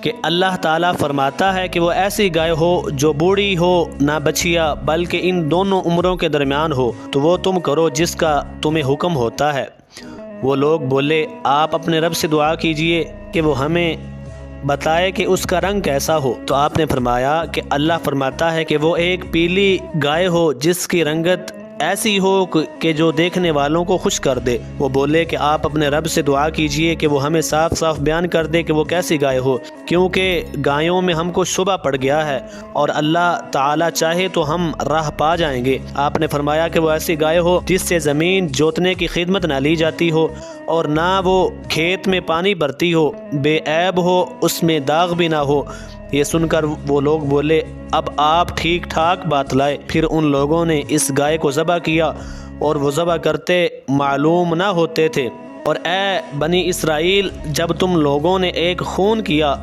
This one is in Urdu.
کہ اللہ تعالیٰ فرماتا ہے کہ وہ ایسی گائے ہو جو بوڑھی ہو نہ بچیا بلکہ ان دونوں عمروں کے درمیان ہو، تو وہ تم کرو جس کا تمہیں حکم ہوتا ہے۔ وہ لوگ بولے آپ اپنے رب سے دعا کیجئے کہ وہ ہمیں بتائے کہ اس کا رنگ کیسا ہو۔ تو آپ نے فرمایا کہ اللہ فرماتا ہے کہ وہ ایک پیلی گائے ہو جس کی رنگت ایسی ہو کہ جو دیکھنے والوں کو خوش کر دے۔ وہ بولے کہ آپ اپنے رب سے دعا کیجئے کہ وہ ہمیں صاف صاف بیان کر دے کہ وہ کیسی گائے ہو، کیونکہ گایوں میں ہم کو شبہ پڑ گیا ہے، اور اللہ تعالیٰ چاہے تو ہم راہ پا جائیں گے۔ آپ نے فرمایا کہ وہ ایسی گائے ہو جس سے زمین جوتنے کی خدمت نہ لی جاتی ہو، اور نہ وہ کھیت میں پانی بھرتی ہو، بے عیب ہو، اس میں داغ بھی نہ ہو۔ یہ سن کر وہ لوگ بولے اب آپ ٹھیک ٹھاک بات لائے۔ پھر ان لوگوں نے اس گائے کو ذبح کیا، اور وہ ذبح کرتے معلوم نہ ہوتے تھے۔ اور اے بنی اسرائیل، جب تم لوگوں نے ایک خون کیا